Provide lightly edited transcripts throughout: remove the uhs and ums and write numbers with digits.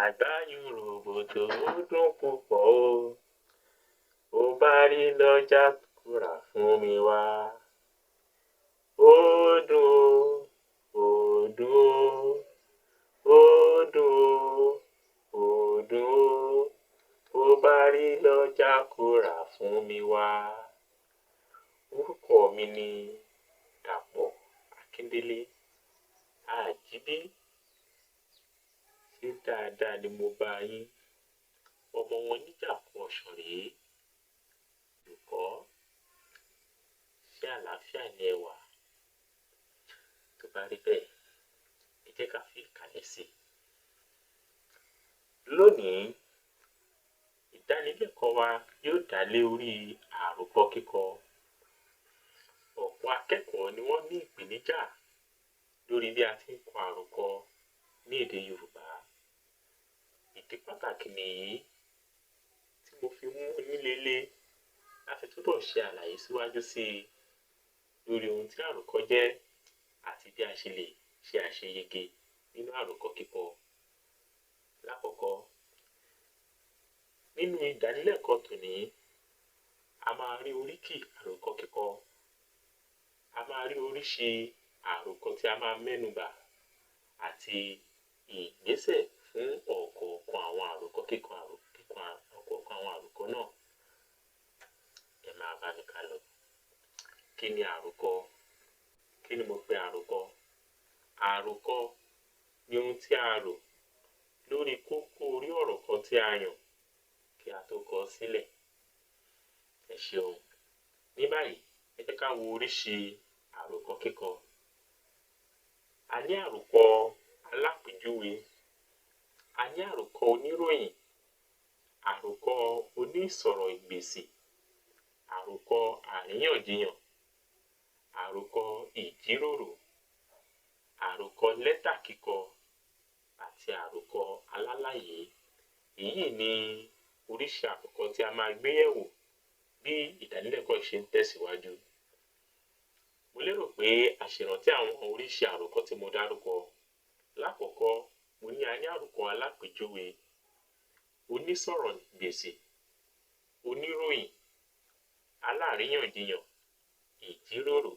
Àgbáyùnròbòtò ó dùn púpọ̀ o, bó bá rí lọ́jà kó rà fún mi wá. Ó dùn ó, ó dùn ó, ó dùn ó, ó dùn ó, bó bá rí lọ́jà kó rà fún mi wá. Orúkọ mi ni Dàpọ̀ Akíndélé Àjíbí. Ṣé dáadáa ni mo bá yín? Ọmọ wọn níjàpọ̀ ọ̀ṣọ́ rèé. Olùkọ́, ṣé àlàáfíà ni ẹ wà? Tó bá rí bẹ́ẹ̀, ẹ jẹ́ ká fi ìkàlẹ̀ sí i. Lónìí, ìdánilẹ́kọ̀ọ́ wa yóò dá lé orí àròkọ kíkọ. Ọ̀pọ̀ akẹ́kọ̀ọ́ ni wọ́n ní ìpèníjà lórí bí a ti ń kọ àròkọ ní èdè Yorùbá. Ìdí pàtàkì nìyí tí mo fi mú yín lélẹ̀ láti túbọ̀ ṣe àlàyé síwájú sí i lórí ohun tí àròkọ jẹ́ àti bí a ṣe lè ṣe àṣeyege nínú àròkọ kíkọ. Lákọ̀ọ́kọ́, nínú ìdánilẹ́kọ̀ọ́ tòní, a máa rí oríkì àròkọ kíkọ. A máa rí oríṣi àròkọ tí a máa mẹ́nubà àti ìgbésẹ̀ fún ọ̀kọ̀ọ̀kan àwọn àròkọ kíkọ ọ̀kọ̀ọ̀kan àwọn àròkọ náà. Ẹ máa bá mi ká lọ. Kí ni àròkọ? Kí ni mo pè àròkọ? Àròkọ ni ohun tí a rò lórí kókó orí ọ̀rọ̀ kan tí a yàn kí a tó kọ ọ́ sílẹ̀. Ẹ ṣeun. Ní báyìí, ẹ jẹ́ ká wo oríṣi àròkọ kíkọ. A ní àròkọ alápèjúwe, a ní àròkọ oníròyìn, àròkọ onísọ̀rọ̀ ìgbèsì, àròkọ àríyànjiyàn, àròkọ ìjíròrò, àròkọ lẹ́tà kíkọ àti àròkọ alálàyé. Èyí ni oríṣi àròkọ tí a máa gbé yẹ̀wò bí ìdánilẹ́kọ̀ọ́ ṣe ń tẹ̀síwájú. Mo lérò pé a ṣe ìrántí àwọn oríṣi àròkọ tí mo dárúkọ. Lákọ̀ọ́kọ́, mo ní a ní àròkọ alápèjúwe, onísọ̀rọ̀ gbèsì, oníròyìn, aláríyànjiyàn, ìjíròrò,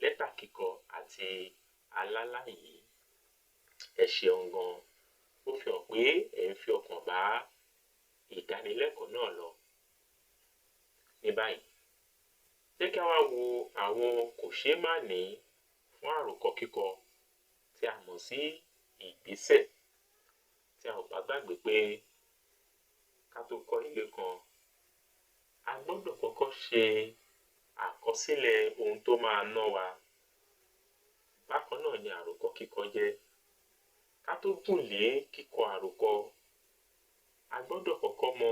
lẹ́tà kíkọ àti alálàyé. Ẹ ṣeun gan. Ó fi hàn pé ẹ ń fi ọkàn bá ìdánilẹ́kọ̀ọ́ náà lọ. Ní báyìí, jẹ́ kí a wá wo àwọn kòṣeémánìí fún àròkọ kíkọ tí a mọ̀ sí ìgbésẹ̀. Tí a ò bá gbàgbé pé ká tó kọ́ ilé kan, a gbọ́dọ̀ kọ́kọ́ ṣe àkọsílẹ̀ ohun tó máa ná wa. Bákan náà ni àròkọ kíkọ jẹ́. Ká tó gùn lé kíkọ àròkọ, a gbọ́dọ̀ kọ́kọ́ mọ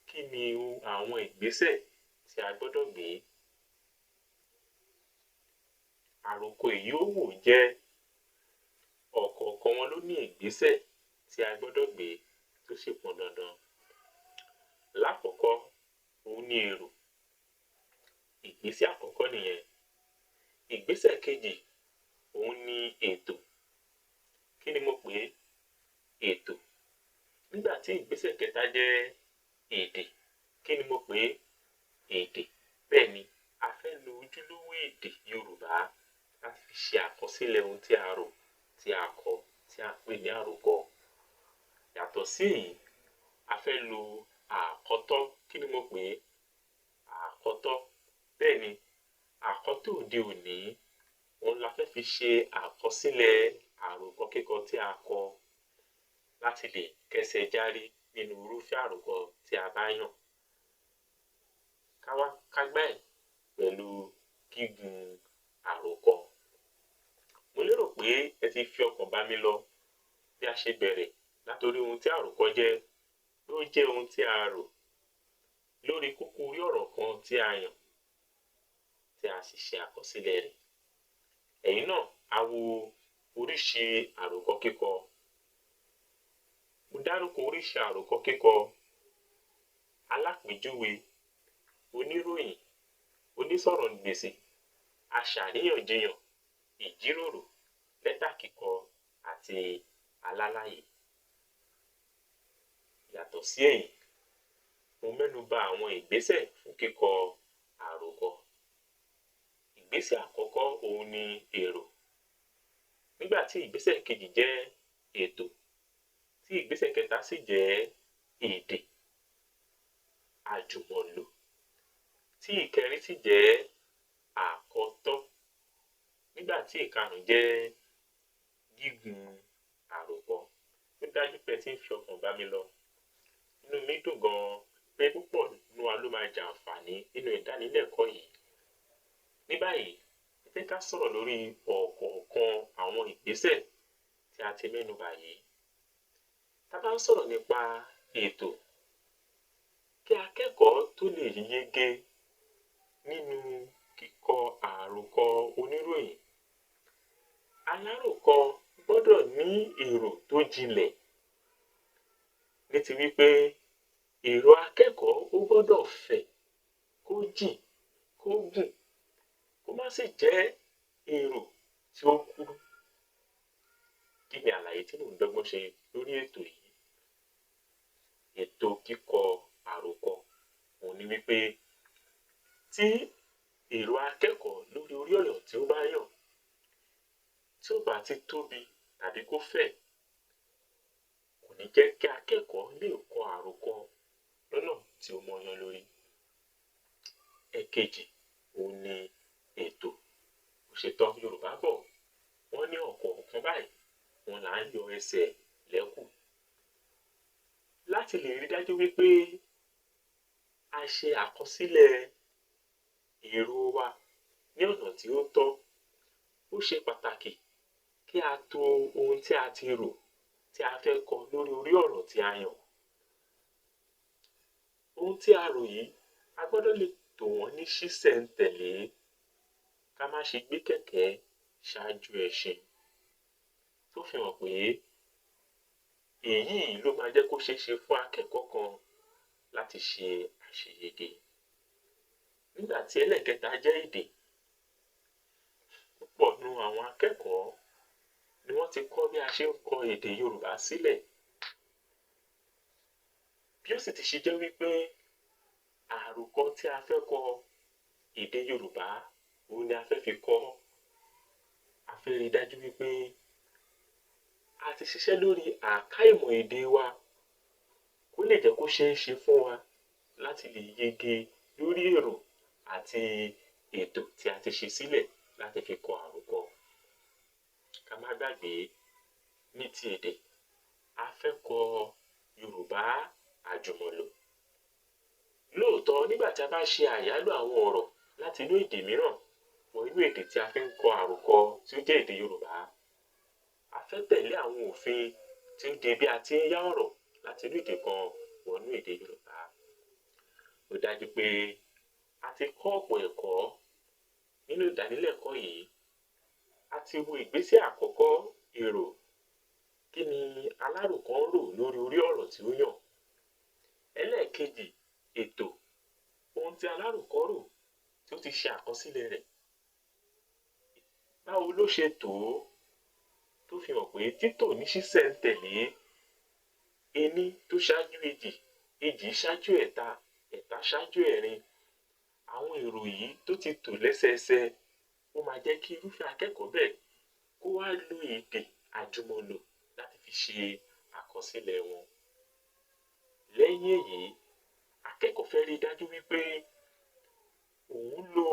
kí ni àwọn ìgbésẹ̀ tí a gbọ́dọ̀ gbé. Àròkọ èyí ó wò jẹ́ ọ̀kọ̀ọ̀kan wọn ló ní ìgbésẹ̀ tí a gbọ́dọ̀ gbé tó sì pọn dandan. Lákọ̀ọ́kọ́, òun ni èrò. Ìgbésẹ̀ àkọ́kọ́ nìyẹn. Ìgbésẹ̀ kejì, òun ni ètò. Kí ni mo pè é? Ètò. Nígbà tí ìgbésẹ̀ kẹta jẹ́ èdè. Kí ni mo pè é? Èdè. Bẹ́ẹ̀ ni, a fẹ́ lo ojúlówó èdè Yorùbá láti fi ṣe àkọsílẹ̀ ohun tí a rò, tí a kọ, tí a pè ní àròkọ. Yàtọ̀ sí èyí, a fẹ́ lo àkọtọ́. Kí ni mo pè é? Àkọtọ́. Bẹ́ẹ̀ ni, àkọtọ́ òde òní, òun la fẹ́ fi ṣe àkọsílẹ̀ àròkọ kíkọ tí a kọ láti lè kẹ́sẹ̀ járí nínú irúfẹ́ àròkọ tí a bá yàn. Ká gbá ẹ̀ pẹ̀lú gígùn àròkọ. Mo lérò pé ẹ ti fi ọkàn bá mi lọ bí a ṣe bẹ̀rẹ̀ látorí ohun tí àròkọ jẹ́. Ó jẹ́ ohun tí a rò lórí kókó orí ọ̀rọ̀ kan tí a yàn tí a sì ṣe àkọsílẹ̀ rẹ̀. Ẹ̀yin náà á wo oríṣi àròkọ kíkọ. Mo dárúkọ oríṣi àròkọ kíkọ: alápèjúwe, oníròyìn, onísọ̀rọ̀ gbèsì, aṣàríyànjiyàn, ìjíròrò, lẹ́tà kíkọ àti alálàyé. Yàtọ̀ sí èyí, mo mẹ́nu bà àwọn ìgbésẹ̀ fún kíkọ àròkọ. Ìgbésẹ̀ àkọ́kọ́ òun ni èrò. Nígbà tí ìgbésẹ̀ kejì jẹ́ ètò, tí ìgbésẹ̀ kẹta sì jẹ́ èdè àjùmọ̀lò, tí ìkẹrin sì jẹ́ àkọtọ́, nígbà tí ìkarùn-ún jẹ́ gígùn àròkọ. Ó dájú pé ẹ ti ń fi ọkàn bá mi lọ. Inú mi dùn gan-an pé púpọ̀ nínú wa ló máa jàǹfààní nínú ìdánilẹ́kọ̀ọ́ yìí. Ní báyìí, ẹ jẹ́ ká sọ̀rọ̀ lórí ọ̀kọ̀ọ̀kan àwọn ìgbésẹ̀ tí a ti mẹ́nu bà yìí. Tá bá ń sọ̀rọ̀ nípa ètò, kí akẹ́kọ̀ọ́ tó lè yege nínú kíkọ àròkọ oníròyìn, aláròkọ gbọ́dọ̀ ní èrò tó jinlẹ̀. Ní ti wípé èrò akẹ́kọ̀ọ́ ó gbọ́dọ̀ fẹ̀, kó jìn, kó gùn, kó má sì jẹ́ èrò tí ó kúrú. Kí ni àlàyé tí mò ń dọ́gbọ́n ṣe lórí ètò yìí? Ètò kíkọ àròkọ òun ni wípé tí èrò akẹ́kọ̀ọ́ lórí orí ọ̀rọ̀ tí ó bá yàn, tí ó bá ti tóbi tàbí kó fẹ̀, kò ní jẹ́ kí akẹ́kọ̀ọ́ lè kọ àròkọ lọ́nà tí ó mọ́yán lórí. Ẹ̀kejì òun ni ètò. Òṣètọ́ Yorùbá bọ̀, wọ́n ní ọ̀kọ̀ọ̀kan báyìí wọn là ń yọ ẹsẹ̀ lẹ́kù. Láti lè rí dájú wípé a ṣe àkọsílẹ̀ èrò wa ní ọ̀nà tí ó tọ́, ó ṣe pàtàkì kí a tò ohun tí a ti rò tí a fẹ́ kọ lórí orí ọ̀rọ̀ tí a yàn. Ohun tí a rò yìí, a gbọ́dọ̀ lè tò wọ́n ní ṣísẹ̀ntẹ̀lé, ká má ṣe gbé kẹ̀kẹ́ ṣáájú ẹṣin. Tó fi hàn pé èyí ló máa jẹ́ kó ṣeé ṣe fún akẹ́kọ̀ọ́ kan láti ṣe àṣeyege. Nígbà tí ẹlẹ́ẹ̀kẹta jẹ́ èdè, púpọ̀ nínú àwọn akẹ́kọ̀ọ́ ni wọ́n ti kọ́ bí a ṣe ń kọ èdè Yorùbá sílẹ̀. Bí ó sì ti ṣe jẹ́ wípé àròkọ tí a fẹ́ kọ èdè Yorùbá òun ni a fẹ́ fi kọ́, a fẹ́ rí dájú wípé a ti ṣiṣẹ́ lórí àkáìmọ̀ èdè wa kó lè jẹ́ kó ṣeé ṣe fún wa láti lè yege lórí èrò àti ètò tí a ti ṣe sílẹ̀ láti fi kọ àròkọ. Ká má gbàgbé, ní ti èdè, a fẹ́ kọ Yorùbá àjùmọ̀lò. Lóòótọ́, nígbà tí a bá ṣe àyálò àwọn ọ̀rọ̀ láti inú èdè mìíràn wọ inú èdè tí a fi ń kọ àròkọ tí ó jẹ́ èdè Yorùbá, a fẹ́ tẹ̀lé àwọn òfin tí ó de bí a ti ń yá ọ̀rọ̀ láti inú èdè kan wọ inú èdè Yorùbá. Ó dájú pé a ti kọ́ ọ̀pọ̀ ẹ̀kọ́ nínú ìdánilẹ́kọ̀ọ́ yìí. A ti wo ìgbésẹ̀ àkọ́kọ́, èrò. Kí ni aláròkọ ń rò lórí orí ọ̀rọ̀ tí ó yàn? Ẹlẹ́ẹ̀kejì, ètò. Ohun tí aláròkọ rò tí ó ti ṣe àkọsílẹ̀ rẹ̀. Báwo ló ṣe tò ó? Tó fi hàn pé títò ní ṣísẹ̀ntẹ̀lé, ení tó ṣáájú èjì, èjì ṣáájú ẹ̀ta, ẹ̀ta ṣáájú ẹ̀rin. Àwọn èrò yìí tó ti tò lẹ́sẹẹsẹ, ó máa jẹ́ kí irúfẹ́ akẹ́kọ̀ọ́ bẹ́ẹ̀ kó wá lo èdè àjùmọ̀lò láti fi ṣe àkọsílẹ̀ wọn. Lẹ́yìn èyí, akẹ́kọ̀ọ́ fẹ́ rí dájú wípé òun lo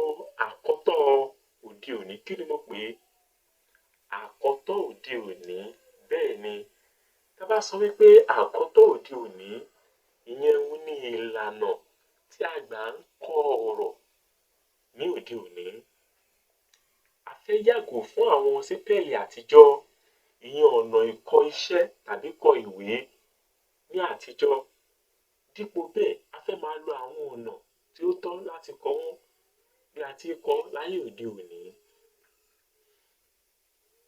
àkọtọ́ òde òní. Kí ni mo pè é? Àkọtọ́ òde òní. Bẹ́ẹ̀ ni, tá bá sọ wípé àkọtọ́ òde òní, ìyẹn òun ní ìlànà tí a gbà ń kọ ọ̀rọ̀ ní òde òní. A fẹ́ yàgò fún àwọn sípẹ̀lì àtijọ́, ìyẹn ọ̀nà ìkọ iṣẹ́ tàbí kọ ìwé ní àtijọ́. Dípò bẹ́ẹ̀, a fẹ́ máa lo àwọn ọ̀nà tí ó tọ́ láti kọ wọ́n bí a ti kọ láyé òde òní.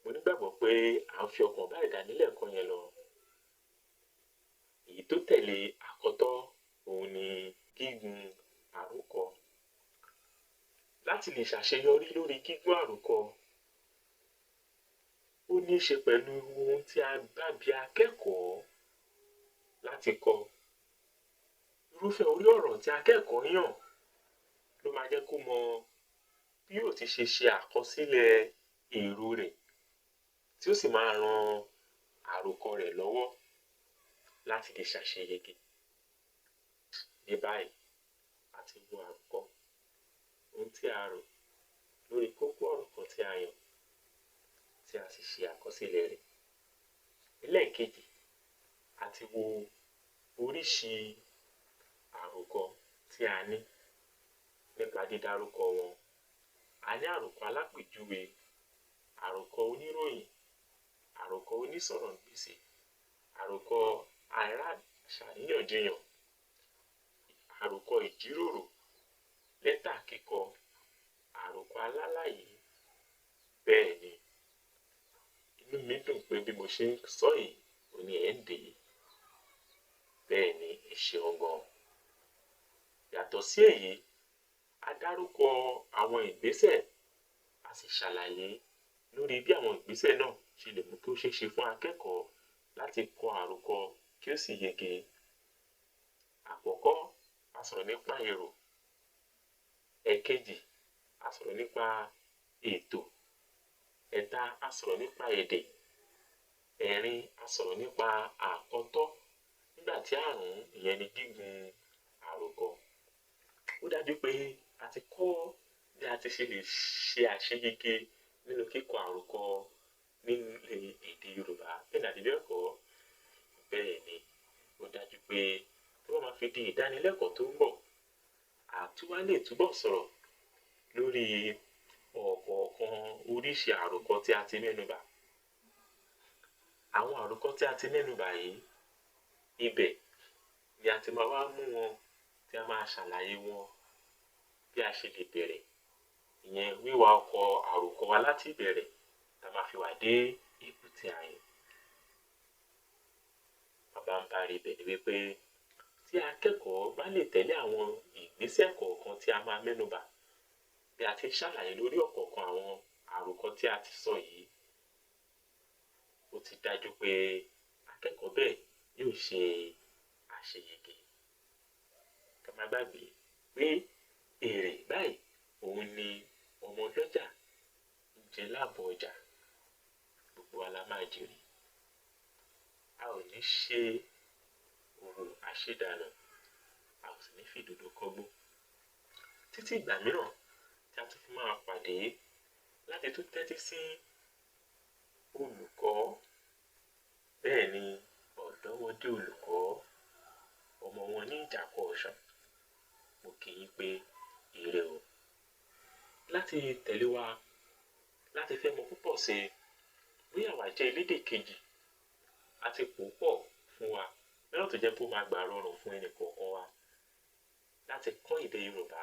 Mo nígbàgbọ́ pé à ń fi ọkàn bá ìdánilẹ́kọ̀ọ́ yẹn lọ. Èyí tó tẹ̀lé àkọtọ́ òun ni gígùn àròkọ. Láti lè ṣàṣeyọrí lórí gígùn àròkọ, ó ní í ṣe pẹ̀lú ohun tí a bá bi akẹ́kọ̀ọ́ láti kọ irúfẹ́ orí ọ̀rọ̀ tí akẹ́kọ̀ọ́ yàn ló máa jẹ́ kó mọ bí yóò ti ṣe àkọsílẹ̀ èrò rẹ̀ tí ó sì máa ran àròkọ rẹ̀ lọ́wọ́ láti lè ṣàṣeyege. Ní báyìí, a ti wo àròkọ, ohun tí a rò lórí kókó ọ̀rọ̀ kan tí a yàn tí a sì ṣe àkọsílẹ̀ rẹ̀. Ẹlẹ́ẹ̀kejì, a ti wo oríṣi àròkọ tí a ní nípa dídárúkọ wọn. A ní àròkọ alápèjúwe, àròkọ oníròyìn, àròkọ onísọ̀rọ̀ǹgbèsì, àròkọ aláṣàríyànjiyàn, àròkọ ìjíròrò, lẹ́tà kíkọ, àròkọ alálàyé. Bẹ́ẹ̀ ni, inú mi dùn pé bí mo ṣe ń sọ yìí, òní ẹ̀ ń dè é. Bẹ́ẹ̀ ni, ẹ ṣeun gan. Yàtọ̀ sí èyí, a dárúkọ àwọn ìgbésẹ̀, a sì ṣàlàyé lórí bí àwọn ìgbésẹ̀ náà ṣe lè mú kí ó ṣeé ṣe fún akẹ́kọ̀ọ́ láti kọ àròkọ kí ó sì yege. Àkọ́kọ́, a sọ̀rọ̀ nípa èrò. Ẹ̀kejì, a sọ̀rọ̀ nípa ètò. Ẹ̀ta, a sọ̀rọ̀ nípa èdè. Ẹ̀rin, a sọ̀rọ̀ nípa àkọtọ́. Nígbà tí àrún, ìyẹn ni gígùn àròkọ. Ó dájú pé a ti kọ́ bí a ti ṣe lè ṣe àṣeyege nínú kíkọ àròkọ nínú èdè Yorùbá. Bẹ́ẹ̀ ni àbí bẹ́ẹ̀ kọ́? Bẹ́ẹ̀ ni, ó dájú pé tí wọ́n máa fi di ìdánilẹ́kọ̀ọ́ tó ń bọ̀, a tún wá lè túbọ̀ sọ̀rọ̀ lórí ọ̀kọ̀ọ̀kan oríṣi àròkọ tí a ti mẹ́nubà. Àwọn àròkọ tí a ti mẹ́nubà yìí, ibẹ̀ ni a ti máa wá mú wọn tí a máa ṣàlàyé wọn bí a ṣe lè bẹ̀rẹ̀. Ìyẹn wíwa ọkọ̀ àròkọ wa láti ìbẹ̀rẹ̀ tá a máa fi wà dé èbúté ayọ̀. Pabambarì ibẹ̀ ni wípé tí akẹ́kọ̀ọ́ bá lè tẹ̀lé àwọn ìgbésẹ̀ kọ̀ọ̀kan tí a máa mẹ́nubà bí a ti ṣàlàyé lórí ọ̀kọ̀ọ̀kan àwọn àròkọ tí a ti sọ yìí, ó ti dájú pé akẹ́kọ̀ọ́ bẹ́ẹ̀ yóò ṣe àṣeyege. Ká má gbàgbé pé èrè báyìí òun ni ọmọ ọlọ́jà ń jẹ láàbọ̀ ọjà. Gbogbo wa la máa jèrè. A ò ní ṣe òwò àṣedànù, a ò sì ní fi ìdodo kọ́gbó. Títí ìgbà mìíràn tí a tún fi máa pàdé láti tún tẹ́tí sí olùkọ́. Bẹ́ẹ̀ ni, ọ̀dọ́mọdé olùkọ́, ọmọ wọn ní ìjàpọ̀ ọ̀sán. Mo kì í pé ire o. Láti tẹ̀lé wa, láti fẹ́ mọ púpọ̀ sí bóyá àwa jẹ́ elédè kejì, àti púpọ̀ fún wa lọ́nà tó jẹ́ kó máa gbà rọrùn fún ẹnì kọ̀ọ̀kan wa láti kọ́ èdè Yorùbá